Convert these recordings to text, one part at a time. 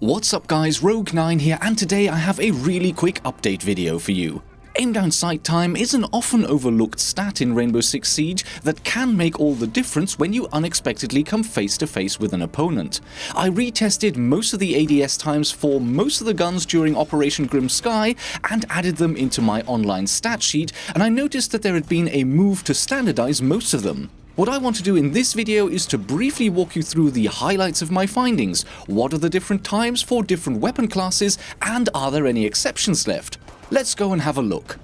What's up guys, Rogue9 here, and today I have a really quick update video for you. Aim down sight time is an often overlooked stat in Rainbow Six Siege that can make all the difference when you unexpectedly come face to face with an opponent. I retested most of the ADS times for most of the guns during Operation Grim Sky and added them into my online stat sheet, and I noticed that there had been a move to standardize most of them. What I want to do in this video is to briefly walk you through the highlights of my findings. What are the different times for different weapon classes, and are there any exceptions left? Let's go and have a look.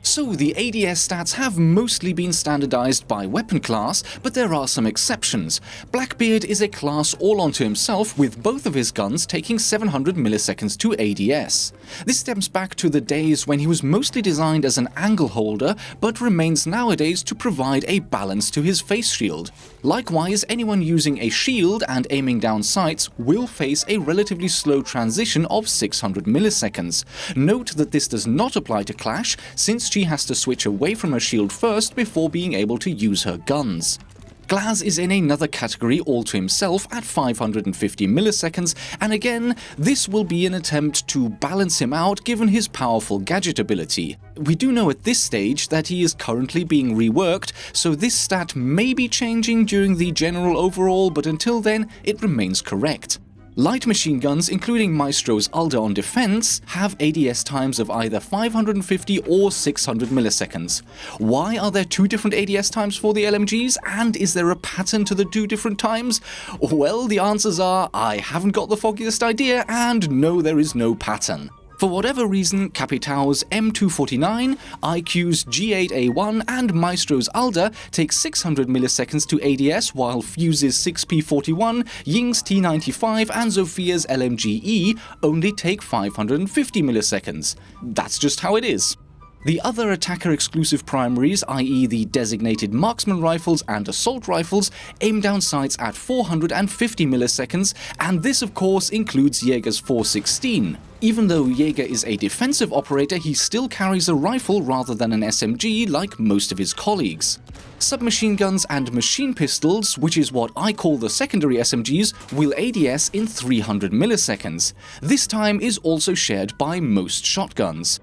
So the ADS stats have mostly been standardized by weapon class, but there are some exceptions. Blackbeard is a class all onto himself, with both of his guns taking 700 milliseconds to ADS. This stems back to the days when he was mostly designed as an angle holder, but remains nowadays to provide a balance to his face shield. Likewise, anyone using a shield and aiming down sights will face a relatively slow transition of 600 milliseconds. Note that this does not apply to Clash, since she has to switch away from her shield first before being able to use her guns. Glaz is in another category all to himself at 550 milliseconds, and again, this will be an attempt to balance him out given his powerful gadget ability. We do know at this stage that he is currently being reworked, so this stat may be changing during the general overall, but until then, it remains correct. Light machine guns, including Maestro's Alder on defense, have ADS times of either 550 or 600 milliseconds. Why are there two different ADS times for the LMGs, and is there a pattern to the two different times? Well, the answers are I haven't got the foggiest idea, and no, there is no pattern. For whatever reason, Capitão's M249, IQ's G8A1 and Maestro's Alder take 600 milliseconds to ADS, while Fuse's 6P41, Ying's T95 and Zophia's LMG E only take 550 milliseconds. That's just how it is. The other attacker-exclusive primaries, i.e. the designated marksman rifles and assault rifles, aim down sights at 450 milliseconds, and this of course includes Jaeger's 416. Even though Jaeger is a defensive operator, he still carries a rifle rather than an SMG like most of his colleagues. Submachine guns and machine pistols, which is what I call the secondary SMGs, will ADS in 300 milliseconds. This time is also shared by most shotguns.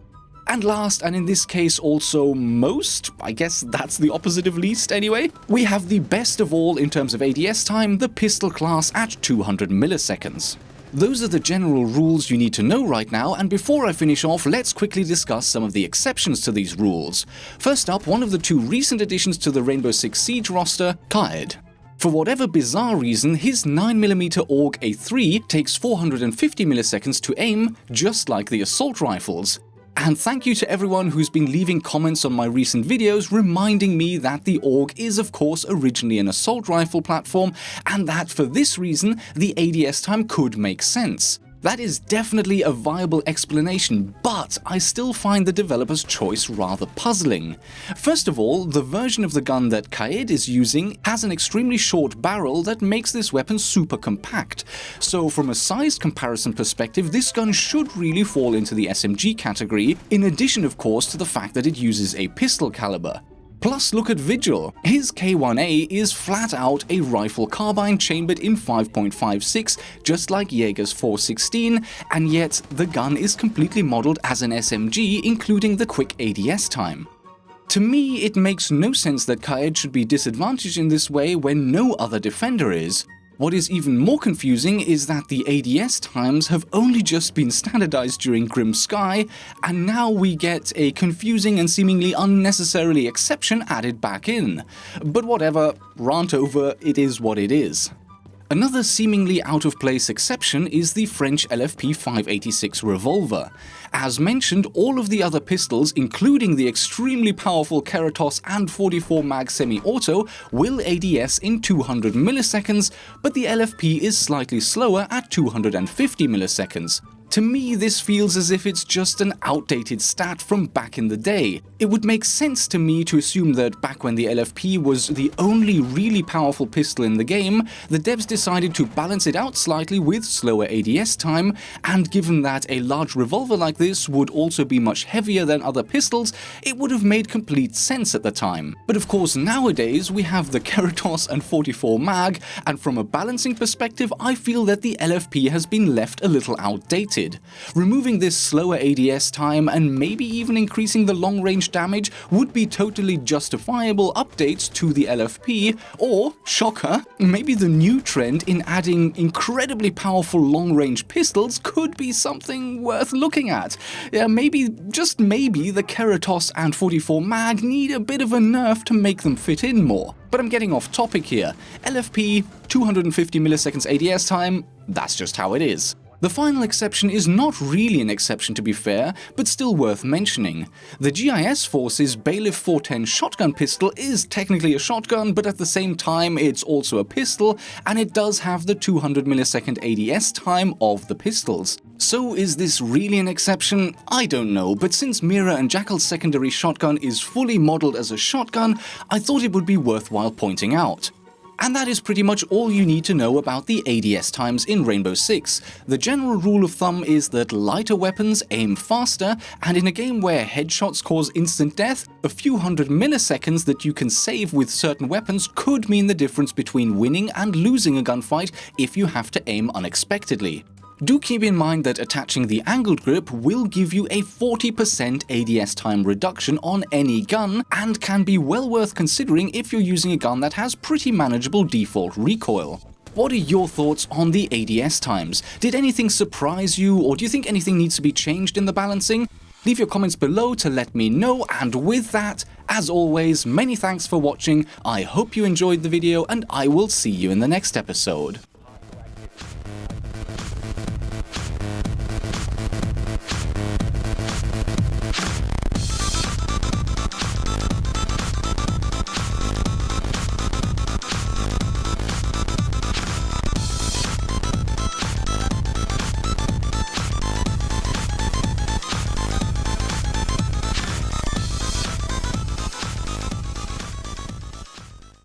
And last, and in this case also most, I guess that's the opposite of least anyway, we have the best of all in terms of ADS time, the pistol class at 200 milliseconds. Those are the general rules you need to know right now, and before I finish off, let's quickly discuss some of the exceptions to these rules. First up, one of the two recent additions to the Rainbow Six Siege roster, Kaed. For whatever bizarre reason, his 9mm AUG A3 takes 450 milliseconds to aim, just like the assault rifles. And thank you to everyone who's been leaving comments on my recent videos reminding me that the AUG is of course originally an assault rifle platform, and that for this reason the ADS time could make sense. That is definitely a viable explanation, but I still find the developer's choice rather puzzling. First of all, the version of the gun that Kaed is using has an extremely short barrel that makes this weapon super compact. So from a size comparison perspective, this gun should really fall into the SMG category, in addition of course to the fact that it uses a pistol caliber. Plus, look at Vigil. His K1A is flat out a rifle carbine chambered in 5.56, just like Jaeger's 416, and yet the gun is completely modeled as an SMG, including the quick ADS time. To me, it makes no sense that Kaed should be disadvantaged in this way when no other defender is. What is even more confusing is that the ADS times have only just been standardized during Grim Sky, and now we get a confusing and seemingly unnecessarily exception added back in. But whatever, rant over, it is what it is. Another seemingly out-of-place exception is the French LFP 586 Revolver. As mentioned, all of the other pistols, including the extremely powerful Keratos and 44 mag semi-auto, will ADS in 200 milliseconds, but the LFP is slightly slower at 250 milliseconds. To me, this feels as if it's just an outdated stat from back in the day. It would make sense to me to assume that back when the LFP was the only really powerful pistol in the game, the devs decided to balance it out slightly with slower ADS time, and given that a large revolver like this would also be much heavier than other pistols, it would have made complete sense at the time. But of course nowadays we have the Keratos and 44 mag, and from a balancing perspective I feel that the LFP has been left a little outdated. Removing this slower ADS time and maybe even increasing the long-range damage would be totally justifiable updates to the LFP, or, shocker, maybe the new trend in adding incredibly powerful long-range pistols could be something worth looking at. Yeah, maybe, just maybe, the Keratos and 44 mag need a bit of a nerf to make them fit in more. But I'm getting off topic here. LFP, 250 milliseconds ADS time, that's just how it is. The final exception is not really an exception to be fair, but still worth mentioning. The GIS Force's Bailiff 410 shotgun pistol is technically a shotgun, but at the same time it's also a pistol, and it does have the 200 millisecond ADS time of the pistols. So is this really an exception? I don't know, but since Mira and Jackal's secondary shotgun is fully modeled as a shotgun, I thought it would be worthwhile pointing out. And that is pretty much all you need to know about the ADS times in Rainbow Six. The general rule of thumb is that lighter weapons aim faster, and in a game where headshots cause instant death, a few hundred milliseconds that you can save with certain weapons could mean the difference between winning and losing a gunfight if you have to aim unexpectedly. Do keep in mind that attaching the angled grip will give you a 40% ADS time reduction on any gun, and can be well worth considering if you're using a gun that has pretty manageable default recoil. What are your thoughts on the ADS times? Did anything surprise you, or do you think anything needs to be changed in the balancing? Leave your comments below to let me know, and with that, as always, many thanks for watching. I hope you enjoyed the video, and I will see you in the next episode.